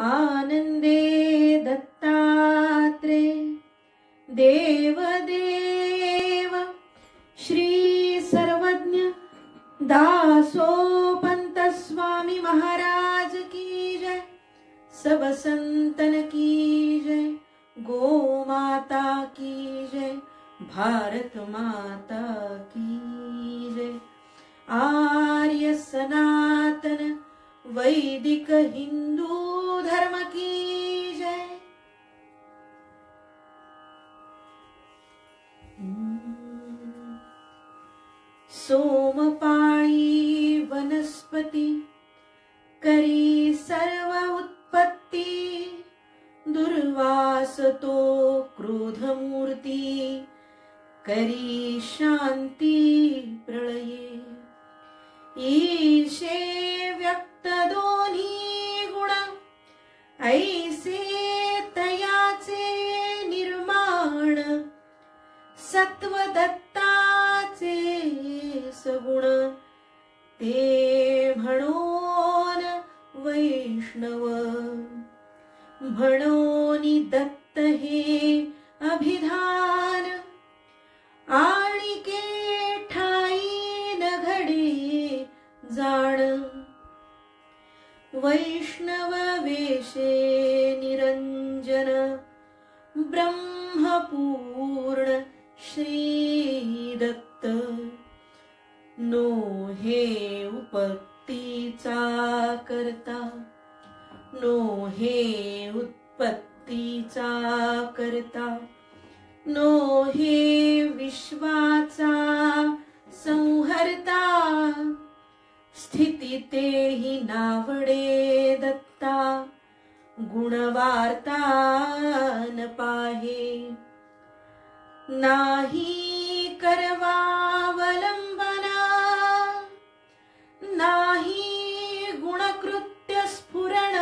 आनंदे दत्तात्रे देवदेव श्री सर्वज्ञ दासोपंत स्वामी महाराज की जय। सब संतन की जय। गो माता की जय। भारत माता की जय। आर्य सनातन वैदिक हिंदू धर्म की जय। सोमपाळी वनस्पती करी सर्व उत्पत्ती दुर्वासतो क्रोधमूर्ती करी शांती प्रलये ईशे व्यक्त दोन्ही गुण ऐसे तयाचे निर्माण सत्व दत्ताचे सगुण ते म्हणून वैष्णव म्हणून दत्त हे अभिधान आणिके ठाई न घडे जाण वैष्णव वेशे निरंजन ब्रह्मपूर्ण श्री दत्त नो हे उपत्तीचा करता नो हे उत्पत्तीचा करता नो हे विश्वाचा संहर्ता स्थिती तेहि नावडे दत्ता गुणवार्ता न पाहे नाही करवावलंबना नाही गुणकृत्य स्फुरण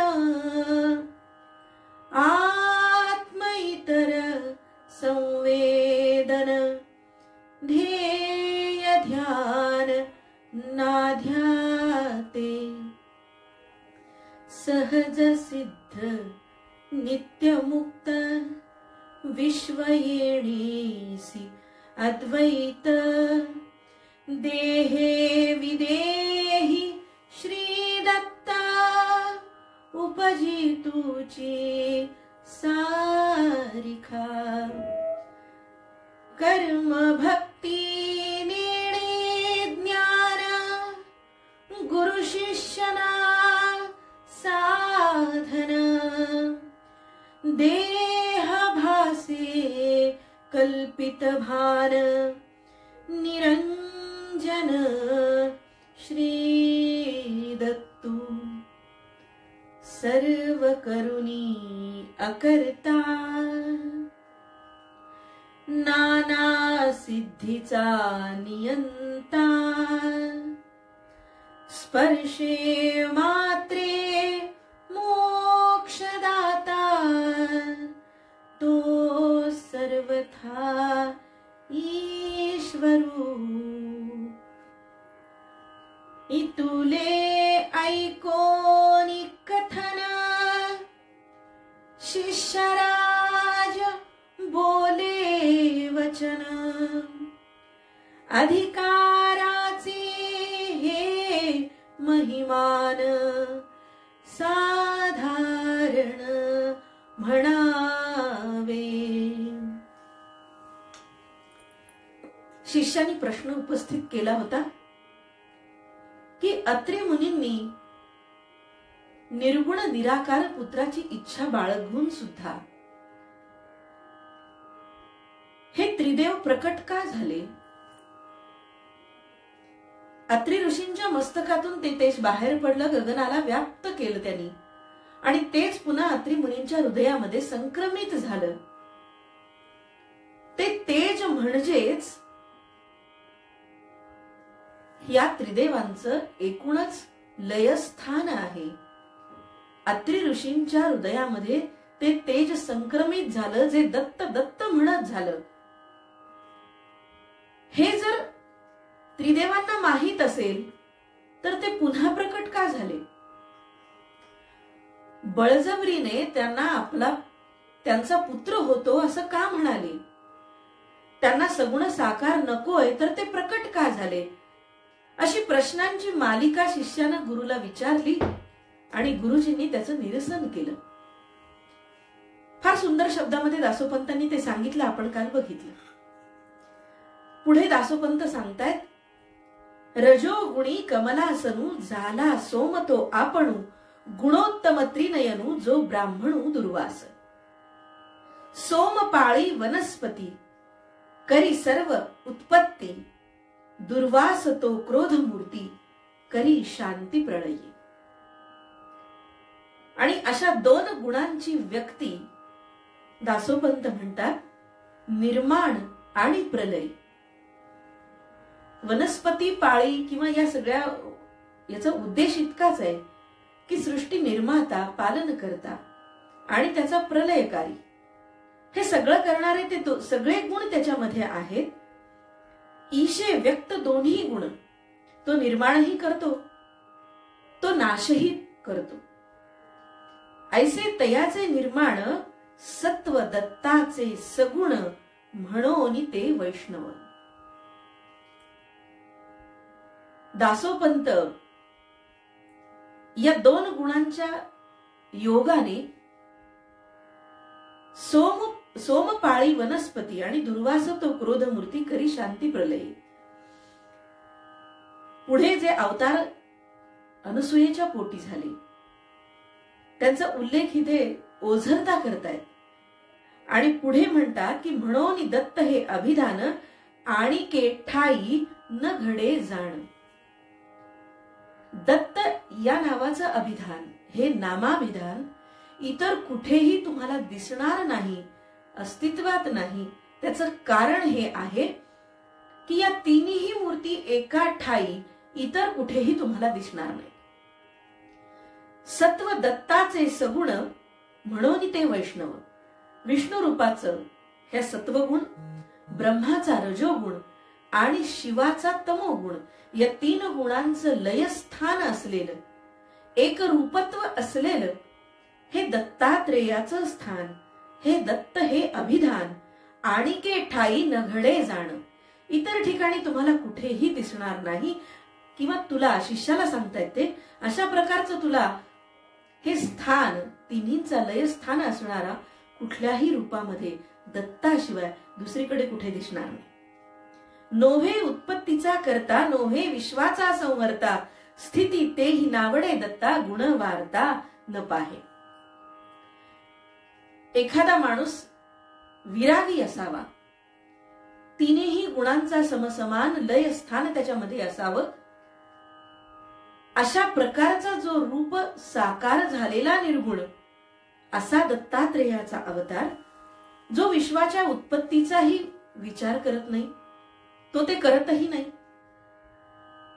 आत्म इतर संवेदन ध्येय ध्यान नाध्याते सहज सिद्ध नित्य मुक्त विश्व येणीसी अद्वैत देहे विदेहि श्री दत्ता उपजी तुची सारिखा कर्म भक्ती नेणे ज्ञान गुरु शिष्यना साधन देह भासे कल्पित भान निरंजन श्री दत्तू सर्व करुणी अकर्ता नाना सिद्धीचा नियंता स्पर्शे मात्रे मोक्षदाता तो सर्वथा ईश्वरू इतुले ऐकोनी कथन शिष्यराज बोले वचन अधिकाराचे हे महिमान साधारण म्हणावे। शिष्याने प्रश्न उपस्थित केला होता की अत्रे मुनींनी निर्गुण निराकार पुत्राची इच्छा बाळगून सुद्धा हे त्रिदेव प्रकट का झाले? अत्रि ऋषींच्या मस्तकातून ते तेज बाहेर पडलं, गगनाला व्याप्त केलं त्यांनी आणि तेच पुन्हा अत्रि मुनींच्या हृदयामध्ये संक्रमित झालं। ते तेज म्हणजेच या त्रिदेवांचं एकूणच लयस्थान आहे। अत्रि ऋषींच्या हृदयामध्ये ते तेज संक्रमित झालं, जे दत्त दत्त म्हणत झालं। हे जर त्रिदेवांना माहित असेल तर ते पुन्हा प्रकट का झाले? बळजबरीने त्यांना त्यांचा पुत्र होतो असं का म्हणाले? त्यांना सगुण साकार नकोय तर ते प्रकट का झाले? अशी प्रश्नांची मालिका शिष्यानं गुरुला विचारली आणि गुरुजींनी त्याचं निरसन केलं. फार सुंदर शब्दामध्ये दासोपंतांनी ते सांगितलं, आपण काल बघितलं. पुढे दासोपंत सांगतायत, रजोगुणी कमलासनु झाला सोमतो आपणू गुणोत्तम त्रिनयनु जो ब्राह्मणू दुर्वास. सोमपाळी वनस्पती करी सर्व उत्पत्ती दुर्वास तो क्रोध मूर्ती करी शांती प्रलयी. आणि अशा दोन गुणांची व्यक्ती दासोपंत म्हणतात, निर्माण आणि प्रलय. वनस्पती पाळी किंवा या सगळ्या याचा उद्देश इतकाच आहे की सृष्टी निर्माता, पालन करता आणि त्याचा प्रलयकारी, हे सगळं करणारे ते सगळे गुण त्याच्यामध्ये आहेत. ईशे व्यक्त दोन्ही गुण, तो निर्माणही करतो, तो नाशही करतो. ऐसे तयाचे निर्माण सत्व दत्ताचे सगुण म्हणून ते वैष्णव. दासोपंत या दोन गुणांच्या योगाने सोमपाळी वनस्पती आणि दुर्वास तो क्रोध मूर्ती करी शांती प्रलय. पुढे जे अवतार अनसूयेच्या पोटी झाले त्यांचा उल्लेख इथे ओझरता करतायत आणि पुढे म्हणतात की म्हणून दत्त हे अभिधान आणि केठाई न घडे जाण. दत्त या नावाचं अभिधान, हे नामाभिधान इतर कुठेही तुम्हाला दिसणार नाही, अस्तित्वात नाही. त्याचं कारण हे आहे की या तिन्ही मूर्ती एका ठाई इतर कुठेही तुम्हाला दिसणार नाही. सत्व दत्ताचे सगुण म्हणून ते वैष्णव. विष्णू रूपाचं हे सत्वगुण, ब्रह्माचा रजोगुण आणि शिवाचा तमोगुण या तीन गुणांचं लयस्थान असलेलं, एक रूपत्व असलेलं हे दत्तात्रेयाचं स्थान, हे दत्त हे अभिधान आणि के ठाई न घडे जाण इतर ठिकाणी तुम्हाला कुठेही दिसणार नाही. किंवा तुला शिष्याला सांगता येते अशा प्रकारचं तुला हे स्थान, तिन्हींचा लयस्थान असणारा कुठल्याही रूपामध्ये दत्ताशिवाय दुसरीकडे कुठे दिसणार नाही. नोहे उत्पत्तीचा करता, नोहे विश्वाचा संवर्ता, स्थिती तेही नावडे दत्ता, गुण वार्ता न पाहे. एखादा माणूस विरागी असावा, तिन्ही गुणांचा समसमान लय स्थान त्याच्यामध्ये असावं, अशा प्रकारचा जो रूप साकार झालेला निर्गुण असा दत्तात्रेयाचा अवतार, जो विश्वाच्या उत्पत्तीचाही विचार करत नाही, तो ते करतही नाही,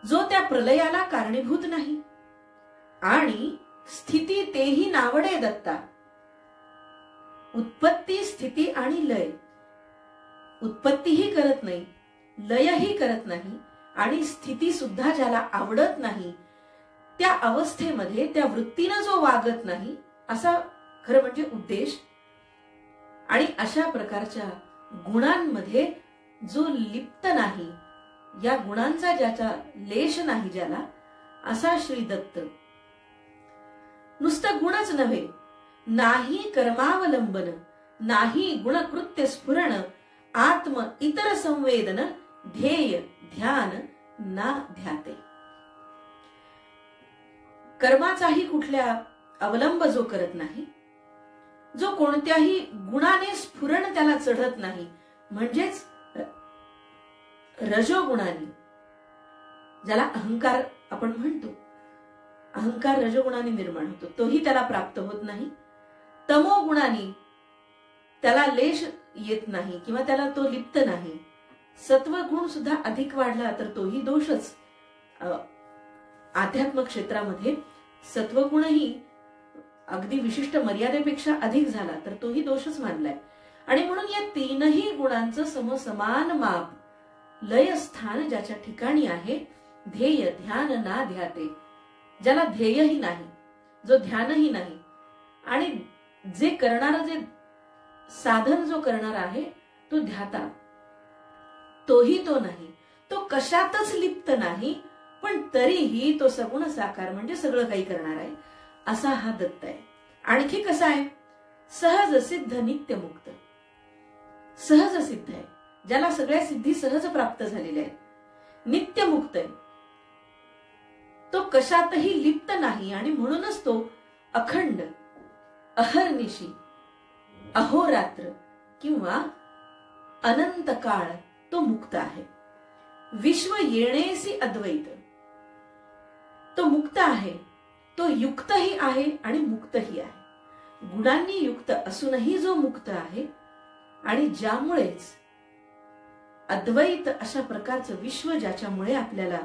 जो त्या प्रलयाला कारणीभूत नाही आणि स्थिती तेही नावडे दत्ता. उत्पत्ती, स्थिती आणि लय, उत्पत्तीही करत नाही, लयही करत नाही आणि स्थिती सुद्धा ज्याला आवडत नाही, त्या अवस्थेमध्ये त्या वृत्तीनं जो वागत नाही, असा खरं म्हणजे उद्देश. आणि अशा प्रकारच्या गुणांमध्ये जो लिप्त नाही, या गुणांचा ज्याचा लेश नाही ज्याला, असा श्री दत्त. नुसतं गुणच नव्हे, नाही कर्मावलंबन, नाही गुणकृत्य स्फुरण, आत्म इतर संवेदन, ध्येय ध्यान ना ध्याते. कर्माचाही कुठल्या अवलंब जो करत नाही, जो कोणत्याही गुणाने स्फुरण त्याला चढत नाही, म्हणजेच रजोगुणाने, ज्याला अहंकार आपण म्हणतो, अहंकार रजोगुणाने निर्माण होतो, तोही त्याला प्राप्त होत नाही. तमोगुणाने त्याला लेश येत नाही किंवा त्याला तो लिप्त नाही. सत्वगुण सुद्धा अधिक वाढला तर तोही दोषच. आध्यात्म क्षेत्रामध्ये सत्वगुणही अगदी विशिष्ट मर्यादेपेक्षा अधिक झाला तर तोही दोषच मानलाय. आणि म्हणून या तीनही गुणांचं समसमान माप, लय स्थान ज्याच्या ठिकाणी आहे, ध्येय ध्यान ना ध्याते, ज्याला ध्येयही नाही, जो ध्यानही नाही, आणि जे करणारा, जे साधन जो करणारा आहे तो ध्याता, तोही तो नाही, तो कशातच लिप्त नाही, पण तरीही तो सगुण साकार म्हणजे सगळं काही करणार आहे, असा हा दत्त आहे. आणखी कसा आहे? सहज सिद्ध नित्य मुक्त. सहज सिद्ध आहे, ज्याला सगळ्या सिद्धी सहज प्राप्त झालेल्या आहेत, नित्य मुक्त आहे, तो कशातही लिप्त नाही, आणि म्हणूनच तो अखंड अहर्निशी अहोरात्र किंवा अनंत काळ तो मुक्त आहे. विश्व येणेसी अद्वैत, तो मुक्त आहे, तो युक्तही आहे आणि मुक्तही आहे. गुणांनी युक्त असूनही जो मुक्त आहे, आणि ज्यामुळेच अद्वैत अशा प्रकारचं विश्व, ज्याच्यामुळे आपल्याला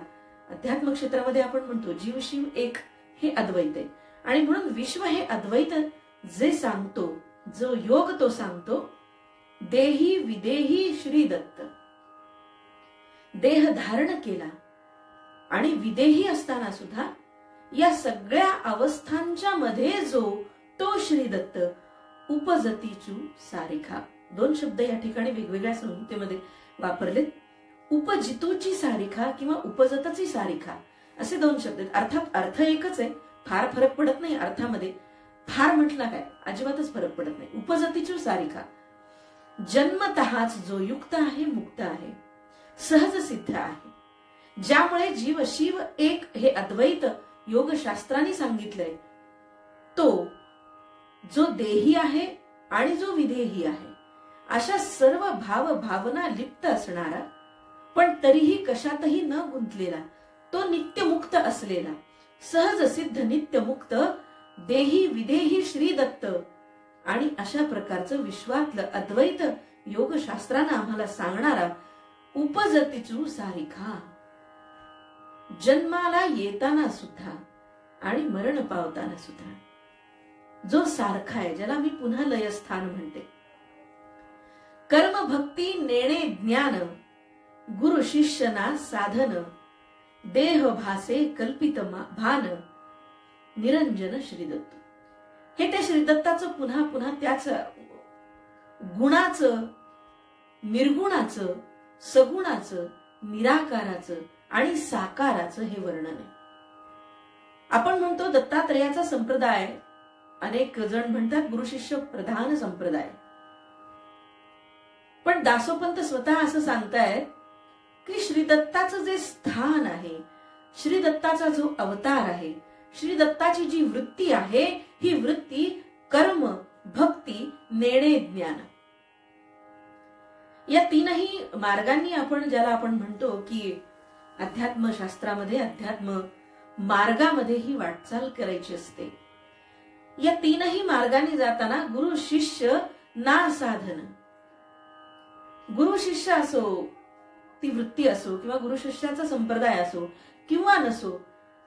अध्यात्म क्षेत्रामध्ये आपण म्हणतो जीव शिव एक, हे अद्वैत आहे. आणि म्हणून विश्व हे अद्वैत जे सांगतो, जो योग तो सांगतो, देही विदेही श्री दत्त. देह धारण केला आणि विदेही असताना सुद्धा या सगळ्या अवस्थांच्या मध्ये जो तो श्री दत्त, उपजतीचू सारिखा. दोन शब्द या ठिकाणी वेगवेगळ्या संहितेमध्ये वापरलेत. उपजितूची सारिखा किंवा उपजतची सारिखा असे दोन शब्द आहेत. अर्थात अर्थ एकच आहे, फार फरक पडत नाही अर्थामध्ये. फार म्हटला काय, अजिबातच फरक पडत नाही. उपजतीचू सारिखा, जन्मतःच जो युक्त आहे, मुक्त आहे, सहज सिद्ध आहे, ज्यामुळे जीव शिव एक हे अद्वैत योगशास्त्राने सांगितलंय, तो जो देही आहे आणि जो विदेही आहे, अशा सर्व भाव भावना लिप्त असणारा, पण तरीही कशातही न गुंतलेला, तो नित्य मुक्त असलेला, सहज सिद्ध नित्य मुक्त, देही विदेही श्री दत्त. आणि अशा प्रकारचं विश्वातलं अद्वैत योगशास्त्रानं आम्हाला सांगणारा उपजतीचू सारिखा, जन्माला येताना सुद्धा आणि मरण पावताना सुद्धा जो सारखा आहे, ज्याला मी पुन्हा लयस्थान म्हणते. कर्म भक्ती नेणे ज्ञान, गुरु शिष्यना साधन, देह भासे कल्पित भान, निरंजन श्रीदत्त. हे त्या श्रीदत्ताचं पुन्हा पुन्हा त्याच गुणाचं, निर्गुणाचं, सगुणाचं, निराकाराचं आणि साकाराचं हे वर्णन आहे. आपण म्हणतो दत्तात्रयाचा संप्रदाय, अनेक जण म्हणतात गुरु शिष्य प्रधान संप्रदाय, पण दासोपंत स्वतः असं सांगतायत की श्रीदत्ताचं जे स्थान आहे, श्रीदत्ताचा जो अवतार आहे, श्रीदत्ताची जी वृत्ती आहे, ही वृत्ती कर्म भक्ती नेणे ज्ञान, या तीनही मार्गांनी आपण, ज्याला आपण म्हणतो की अध्यात्म शास्त्रामध्ये, अध्यात्म मार्गामध्ये ही वाटचाल करायची असते. या तीनही मार्गाने जाताना गुरु शिष्य ना साधन, गुरु शिष्य असो, ती वृत्ती असो किंवा गुरु शिष्याचा संप्रदाय असो किंवा नसो,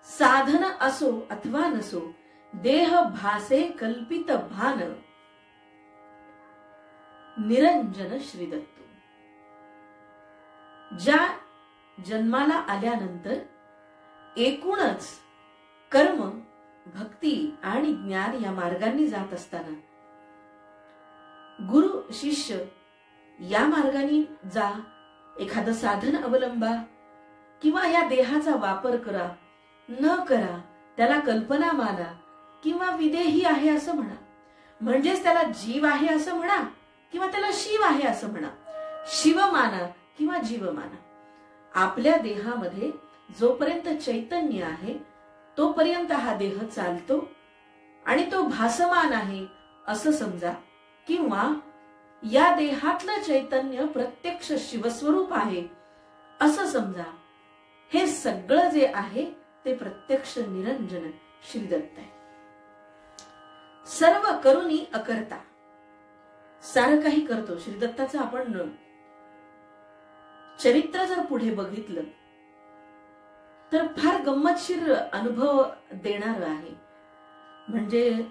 साधन असो अथवा नसो, देह भासे कल्पित भान, निरंजन श्रीदत्त. ज्या जन्माला आल्यानंतर एकूणच कर्म भक्ती आणि ज्ञान या मार्गांनी जात असताना गुरु शिष्य या मार्गाने जा, एखादं साधन अवलंबा किंवा या देहाचा वापर करा न करा, त्याला कल्पना माना किंवा विदेही आहे असं म्हणा, म्हणजेच त्याला जीव आहे असं म्हणा किंवा त्याला शिव आहे असं म्हणा, शिव माना किंवा जीव माना. आपल्या देहामध्ये जोपर्यंत चैतन्य आहे तोपर्यंत हा देह चालतो आणि तो भासमान आहे असं समजा, किंवा या देहातलं चैतन्य प्रत्यक्ष शिवस्वरूप आहे असं समजा. हे सगळं जे आहे ते प्रत्यक्ष निरंजन श्रीदत्त आहे. सर्व करुणी अकर्ता, सारं काही करतो. श्रीदत्ताचं आपण चरित्र जर पुढे बघितलं तर फार गंमतशीर अनुभव देणार आहे. म्हणजे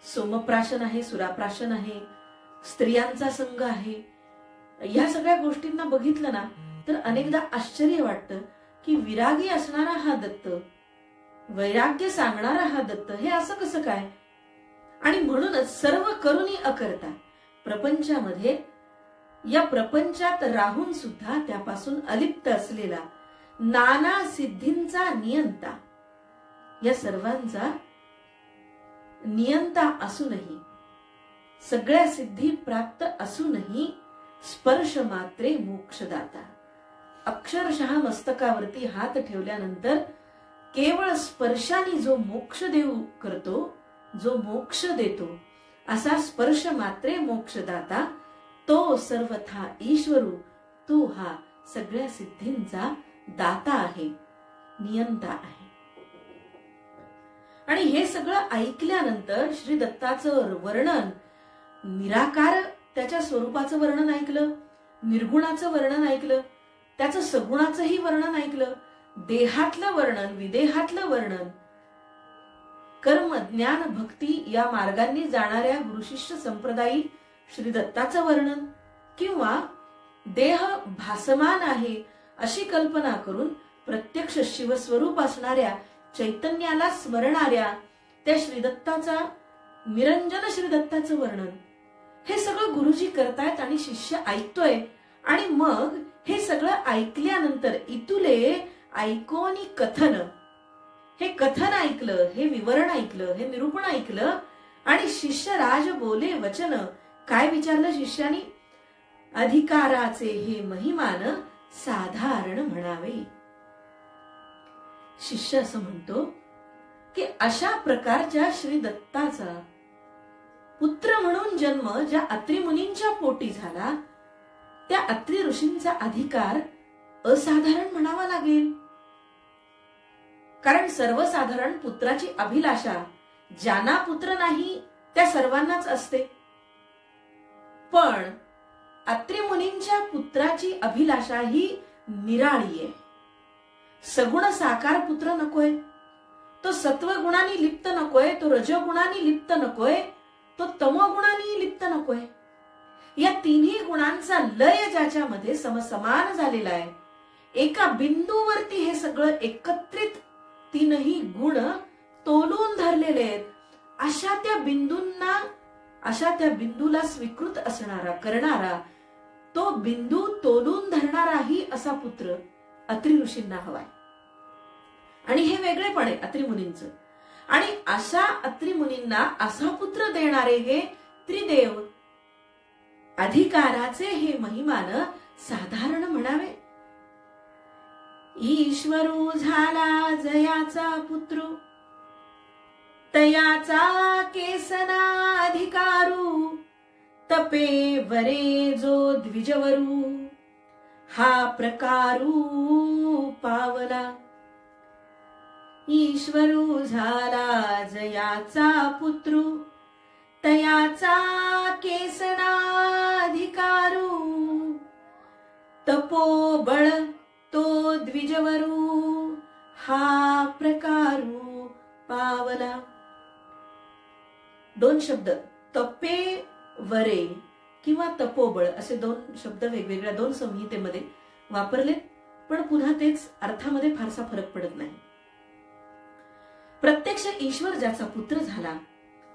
सोमप्राशन आहे, सुराप्राशन आहे, स्त्रियांचा संघ आहे. या सगळ्या गोष्टींना बघितलं ना तर अनेकदा आश्चर्य वाटतं की विरागी असणारा हा दत्त, वैराग्य सांगणारा हा दत्त, हे असं कसं काय? आणि म्हणूनच सर्व करुणी अकर्ता, प्रपंचामध्ये या प्रपंचात राहून सुद्धा त्यापासून अलिप्त असलेला, नाना सिद्धींचा नियंता, या सर्वांचा नियंता असूनही, सगळ्या सिद्धी प्राप्त असूनही स्पर्श मात्रे मोक्षदाता, अक्षरशः मस्तकावरती हात ठेवल्यानंतर केवळ स्पर्शाने जो मोक्ष देऊ करतो, जो मोक्ष देतो, असा स्पर्श मात्रे मोक्षदाता, तो सर्वथा ईश्वरू, तो हा सगळ्या सिद्धींचा दाता आहे, नियंता आहे. आणि हे सगळं ऐकल्यानंतर श्री दत्ताचं वर्णन, निराकार त्याच्या स्वरूपाचं वर्णन ऐकलं, निर्गुणाचं वर्णन ऐकलं, त्याचं सगुणाचंही वर्णन ऐकलं, देहातलं वर्णन, विदेहातलं वर्णन, कर्म ज्ञान भक्ती या मार्गांनी जाणाऱ्या गुरुशिष्य संप्रदायी श्री दत्ताचं वर्णन, किंवा देह भासमान आहे अशी कल्पना करून प्रत्यक्ष शिवस्वरूप असणाऱ्या चैतन्याला स्मरणाऱ्या त्या श्रीदत्ताचा, निरंजन श्रीदत्ताचं वर्णन, हे सगळं गुरुजी करतायत आणि शिष्य ऐकतोय. आणि मग हे सगळं ऐकल्यानंतर इतुले ऐकोनी कथन, हे कथन ऐकलं, हे विवरण ऐकलं, हे निरूपण ऐकलं, आणि शिष्य राज बोले वचन, काय विचारलं शिष्यानी? अधिकाराचे हे महिमान साधारण म्हणावे. शिष्य असं म्हणतो की अशा प्रकारच्या श्री दत्ताचा पुत्र म्हणून जन्म ज्या अत्री मुनींच्या पोटी झाला, त्या अत्री ऋषींचा अधिकार असाधारण म्हणावा लागेल. कारण सर्वसाधारण पुत्राची अभिलाषा ज्यांना पुत्र नाही त्या सर्वांनाच असते, पण अत्री मुनींच्या पुत्राची अभिलाषा ही निराळी आहे. सगुण साकार पुत्र नकोय, तो सत्वगुणांनी लिप्त नकोय, तो रजगुणांनी लिप्त नकोय, तो तमोगुणांनी लिप्त नकोय. या तिन्ही गुणांचा लय ज्याच्यामध्ये समसमान झालेला आहे, एका बिंदूवरती हे सगळं एकत्रित तीनही गुण तोलून धरलेले आहेत, अशा त्या बिंदूला स्वीकृत असणारा, करणारा, तो बिंदू तोलून धरणाराही असा पुत्र अत्री ऋषींना हवाय. आणि हे वेगळेपण आहे अत्री मुनींचं. आणि अशा अत्री मुनींना असा पुत्र देणारे हे त्रिदेव, अधिकाराचे हे महिमान साधारण म्हणावे. ईश्वरू झाला जयाचा पुत्र, तयाचा केसना अधिकारू, तपे वरे जो द्विजवरू, हा प्रकारू पावला. ईश्वरू झाला जयाचा पुत्र, तयाचा केसना अधिकारू, तपोबळ तो द्विजवरू, हा प्रकारू पावला. दोन शब्द, तपे वरे किंवा तपोबळ, असे दोन शब्द वेगवेगळ्या दोन संहितेमध्ये वापरलेत, पण पुन्हा तेच, अर्थामध्ये फारसा फरक पडत नाही. प्रत्यक्ष ईश्वर ज्याचा पुत्र झाला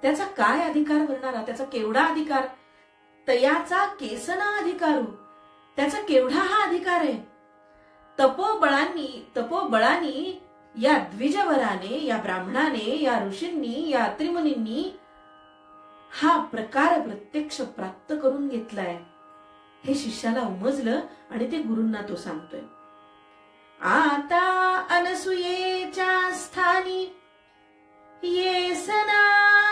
त्याचा काय अधिकार वर्णारा, त्याचा केवढा अधिकार, तयाचा केसना अधिकारू, त्याचा केवढा हा अधिकार आहे. तपोबळांनी या द्विजवराने, या ब्राह्मणाने, या ऋषींनी, या अत्रिमुनींनी हा प्रकार प्रत्यक्ष प्राप्त करून घेतलाय. हे शिष्याला उमजलं आणि ते गुरूंना तो सांगतोय. आता अनसुयेच्या स्थानी येसना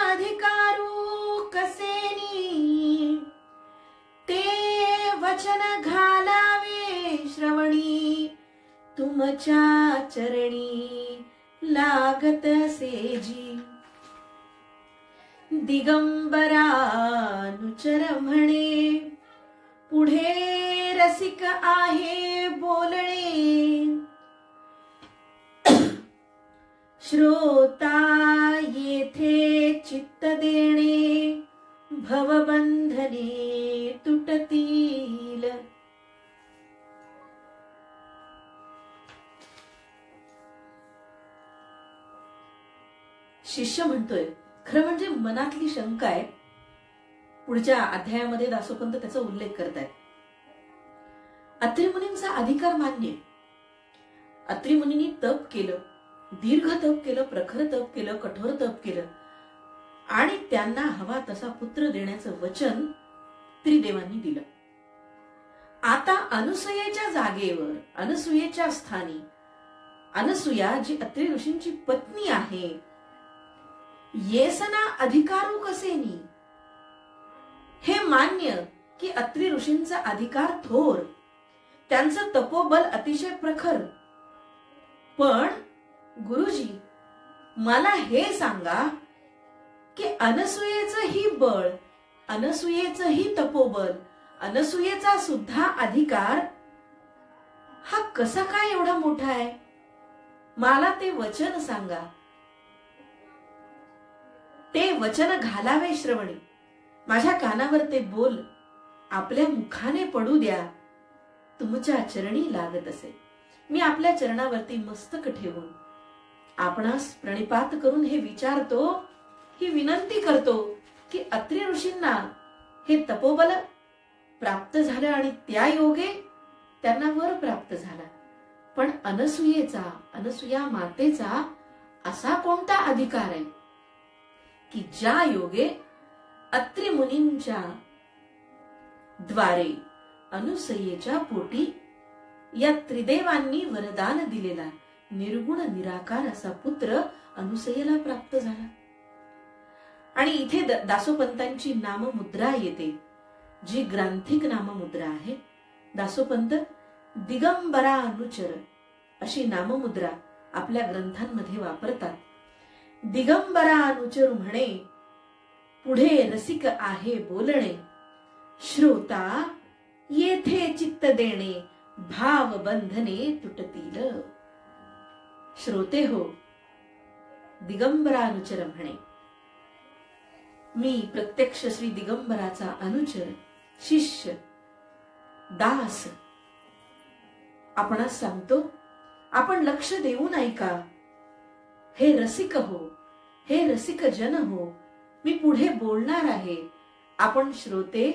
अधिकारू कसेनी, ते वचन घालावे श्रवणी, तुमच्या चरणी लागत सेजी. दिगंबरानुचर म्हणे, पुढे रसिक आहे बोलणे, श्रोता येथे चित्त देणे, भवबंधने तुटतील. शिष्य म्हणतोय, खरं म्हणजे मनातली शंका आहे. पुढच्या अध्यायामध्ये दासोपंत त्याचा उल्लेख करतायत. अत्रि मुनींचा अधिकार मान्य. अत्रि मुनींनी तप केलं, दीर्घ तप केलं, प्रखर तप केलं, कठोर तप केलं आणि त्यांना हवा तसा पुत्र देण्याचं वचन त्रिदेवांनी दिलं. आता अनसूयेच्या जागेवर, अनसूयेच्या स्थानी अनसूया जी अत्रि ऋषींची पत्नी आहे, येसना अधिकारू कसेनी. हे मान्य की अत्रि ऋषींचा अधिकार थोर, त्यांचं तपोबल अतिशय प्रखर. पण गुरुजी, मला हे सांगा की अनसूयेचं ही बळ, अनसूयेचं ही तपोबल, अनसूयेचा सुद्धा अधिकार हा कसा काय एवढा मोठा आहे? मला ते वचन सांगा. ते वचन घालावे श्रवणी. माझ्या कानावर ते बोल आपल्या मुखाने पडू द्या. तुमच्या चरणी लागत असे. मी आपल्या चरणावरती मस्तक ठेवून आपणास प्रणिपात करून हे विचारतो, ही विनंती करतो की अत्रि ऋषींना हे तपोबल प्राप्त झालं आणि त्या योगे त्यांना वर प्राप्त झाला. पण अनसूयेचा, अनसूया मातेचा असा कोणता अधिकार आहे की ज्या योगे अत्रि मुनींच्या द्वारे अनुसयेच्या पोटी या त्रिदेवांनी वरदान दिलेला निर्गुण निराकार असा पुत्र अनुसयेला प्राप्त झाला. आणि इथे दासोपंतांची नाममुद्रा येते, जी ग्रांथिक नाममुद्रा आहे. दासोपंत दिगंबरा अनुचर अशी नाममुद्रा आपल्या ग्रंथांमध्ये वापरतात. दिगंबरा अनुचर म्हणे, पुढे रसिक आहे बोलणे, श्रोता येथे चित्त देणे, भाव बंधने तुटतील. श्रोते हो, दिगंबरा अनुचर म्हणे, मी प्रत्यक्ष श्री दिगंबराचा अनुचर, शिष्य, दास आपणास सांगतो. आपण लक्ष देऊन ऐका. हे रसिक हो, हे रसिक जन हो, मी पुढे बोलणार आहे. आपण श्रोते,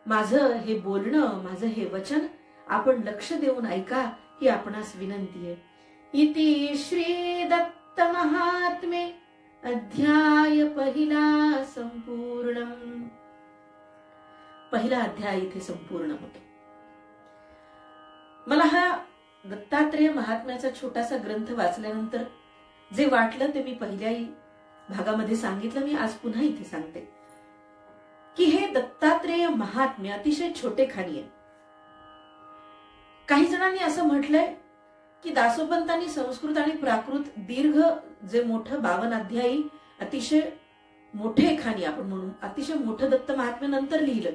माझं हे बोलणं, माझं हे वचन आपण लक्ष देऊन ऐका, ही आपणास विनंती आहे. इति श्री दत्त महात्मे अध्याय पहिला संपूर्ण. पहिला अध्याय इथे संपूर्ण होतो. मला हा दत्तात्रेय महात्म्याचा छोटासा ग्रंथ वाचल्यानंतर जे वाटलं ते मी पहिल्याही भागामध्ये सांगितलं. मी आज पुन्हा इथे सांगते की हे दत्तात्रेय महात्म्य अतिशय छोटेखानी आहे. काही जणांनी असं म्हटलंय की दासोपंतांनी संस्कृत आणि प्राकृत दीर्घ जे मोठं 52 अध्यायी अतिशय मोठेखानी, आपण म्हणून अतिशय मोठं दत्त महात्म्य नंतर लिहिलं.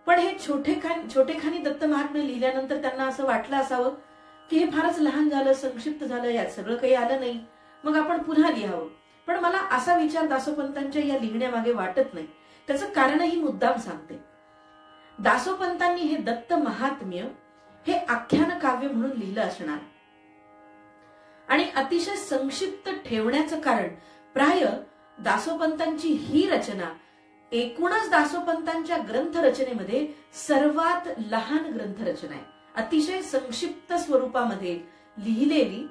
पण हे छोटेखानी दत्त महात्म्य लिहिल्यानंतर त्यांना असं वाटलं असावं की हे फारच लहान झालं, संक्षिप्त झालं, यात सगळं काही आलं नाही, मग आपण पुन्हा लिहावं. पण मला असा विचार दासोपंतांच्या या लिहिण्यामागे वाटत नाही. त्याचं कारणही मुद्दाम सांगते. दासोपंतांनी हे दत्त महात्म्य हे आख्यान काव्य म्हणून लिहिलं असणार आणि अतिशय संक्षिप्त ठेवण्याचं कारण प्राय दासोपंतांची ही रचना एकूणच दासोपंतांच्या ग्रंथ रचनेमध्ये सर्वात लहान ग्रंथ रचना आहे. अतिशय संक्षिप्त स्वरूपामध्ये लिहिलेली,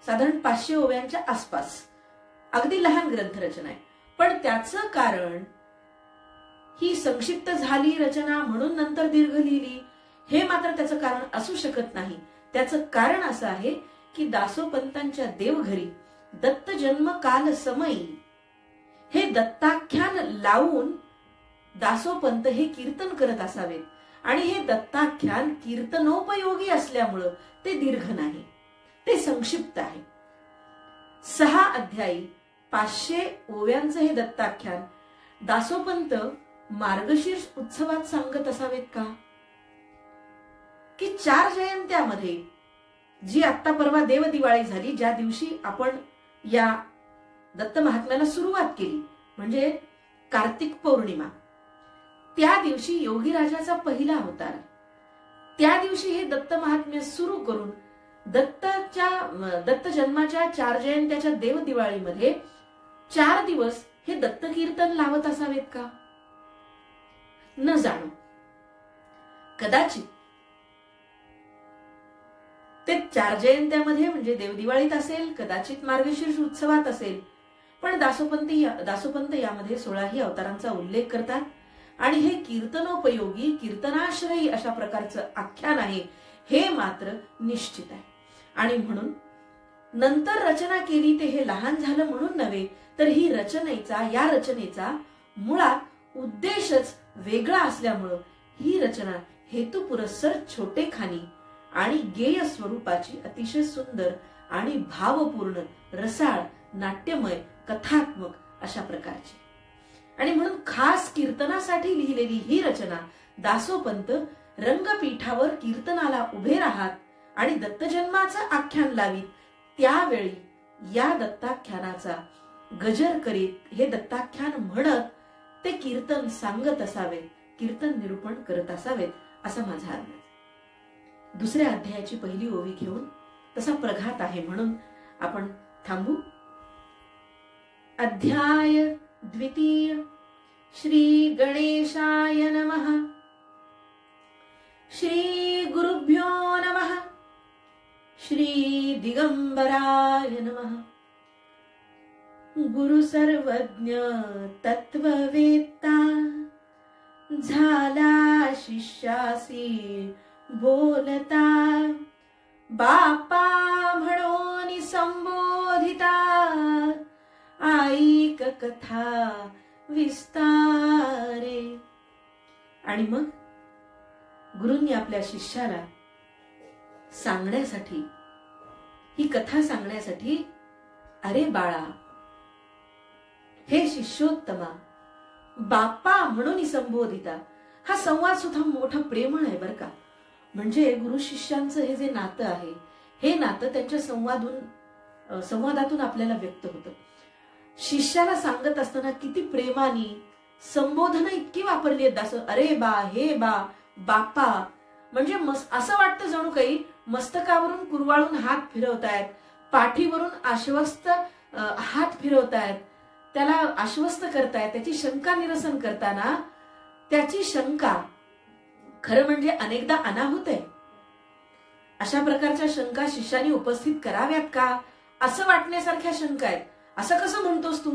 साधारण 500 ओव्यांच्या आसपास, अगदी लहान ग्रंथ रचना आहे. पण त्याचं कारण ही संक्षिप्त झाली रचना म्हणून नंतर दीर्घ लिहिली, हे मात्र त्याचं कारण असू शकत नाही. त्याचं कारण असं आहे की दासोपंतांच्या देवघरी दत्त जन्म काल समयी हे दत्ताख्यान लावून दासोपंत हे कीर्तन करत असावेत आणि हे दत्ताख्यान कीर्तनोपयोगी असल्यामुळं ते दीर्घ नाही, ते संक्षिप्त आहे. 6 अध्यायी 500 ओव्यांचं हे दत्ताख्यान दासोपंत मार्गशीर्ष उत्सवात सांगत असावेत का? की 4 जयंत्यामध्ये, जी आत्ता परवा देव दिवाळी झाली, ज्या दिवशी आपण या दत्त महात्म्याला सुरुवात केली, म्हणजे कार्तिक पौर्णिमा, त्या दिवशी योगीराजाचा पहिला अवतार, त्या दिवशी हे दत्त महात्म्य सुरू करून दत्त जन्माच्या 4 जयंत्याच्या देव दिवाळीमध्ये 4 दिवस हे दत्त कीर्तन लावत असावेत का? न जाणो. कदाचित ते 4 जयंत्यामध्ये म्हणजे देवदिवाळीत असेल, कदाचित मार्गशीर्ष उत्सवात असेल. पण दासोपंत यामध्ये 16ही अवतारांचा उल्लेख करतात आणि हे कीर्तनोपयोगी कीर्तनाश्रयी अशा प्रकारचं आख्यान आहे हे मात्र निश्चित आहे. आणि म्हणून नंतर रचना केली ते हे लहान झालं म्हणून नव्हे, तर या रचनेचा मुळात उद्देशच वेगळा असल्यामुळं ही रचना हेतुपुरस्सर छोटेखानी आणि गेय स्वरूपाची अतिशय सुंदर आणि भावपूर्ण, रसाळ, नाट्यमय, कथात्मक अशा प्रकारची. आणि म्हणून खास कीर्तनासाठी लिहिलेली ही रचना दासोपंत रंगपीठावर कीर्तनाला उभे राहत आणि दत्तजन्माचं आख्यान लावीत त्यावेळी या दत्ताख्यानाचा गजर करीत हे दत्ताख्यान म्हणत ते कीर्तन सांगत असावे, कीर्तन निरूपण करत असावेत असा माझा अंदाज. दुसऱ्या अध्यायाची पहिली ओवी घेऊन तसा प्रघात आहे म्हणून आपण थांबू. अध्याय द्वितीय. श्री गणेशाय नमः. श्री गुरुभ्यो नमः. श्री दिगंबराय नमः. गुरु सर्वज्ञ तत्ववेत्ता झाला शिष्यासी बोलता, बापा म्हणून संबोधिता, ऐक कथा विस्तारे. आणि मग गुरूंनी आपल्या शिष्याला सांगण्यासाठी, ही कथा सांगण्यासाठी, अरे बाळा, हे शिष्योत्तमा, बापा म्हणून संबोधिता, हा संवाद सुद्धा मोठा प्रेमळ आहे बर का. म्हणजे गुरु शिष्यांचं हे जे नातं आहे, हे नातं त्यांच्या संवादातून आपल्याला व्यक्त होतं. शिष्याला सांगत असताना किती प्रेमाने संबोधन इतकी वापरली आहेत दास. अरे बा, हे बा, बापा, म्हणजे असं वाटतं जणू काही मस्तकावरून कुरवाळून हात फिरवतायत, पाठीवरून आश्वस्त हात फिरवतायत, त्याला आश्वस्त करतायत. त्याची शंका निरसन करताना त्याची शंका खरं म्हणजे अनेकदा अनाहूत आहे. अशा प्रकारच्या शंका शिष्याने उपस्थित कराव्यात का, असं वाटण्यासारख्या शंका आहेत. असं कसं म्हणतोस तू,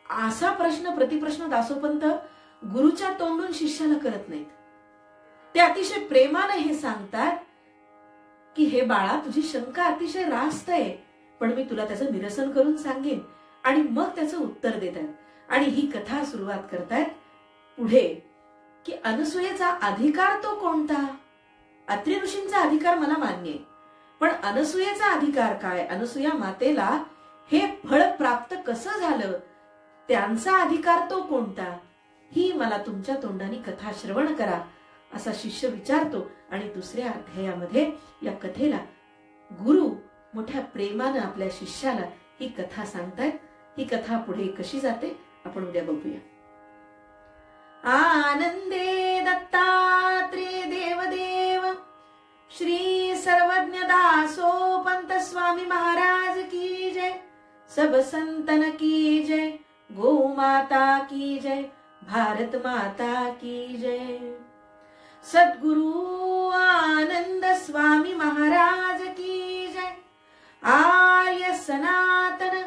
असा प्रतिप्रश्न दासोपंत गुरुच्या तोंडून शिष्याला करत नाहीत. ते अतिशय प्रेमाने हे सांगतात की हे बाळा, तुझी शंका अतिशय रास्त आहे, पण मी तुला त्याचं निरसन करून सांगेन. आणि मग त्याचं उत्तर देतात. आणि ही कथा सुरुवात करतायत पुढे की अनसूयेचा अधिकार तो कोणता. अत्रि ऋषींचा अधिकार मला मान्य आहे, पण अनसूयेचा अधिकार काय, अनसूया मातेला हे फळ प्राप्त कसं झालं, त्यांचा अधिकार तो कोणता, ही मला तुमच्या तोंडाने कथा श्रवण करा असा शिष्य विचारतो. आणि दुसऱ्या अध्यायामध्ये या कथेला गुरु मोठ्या प्रेमानं आपल्या शिष्याला ही कथा सांगतायत. ही कथा पुढे कशी जाते आपण उद्या बघूया. आनंदे दत्तात्रेय देवदेव श्री सर्वज्ञ दासोपंत स्वामी महाराज की जय. सब संतन की जय. गौ माता की जय. भारत माता की जय. सद्गुरु आनंद स्वामी महाराज की जय. आर्य सनातन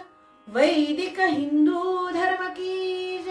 वैदिक हिंदू धर्म की जय.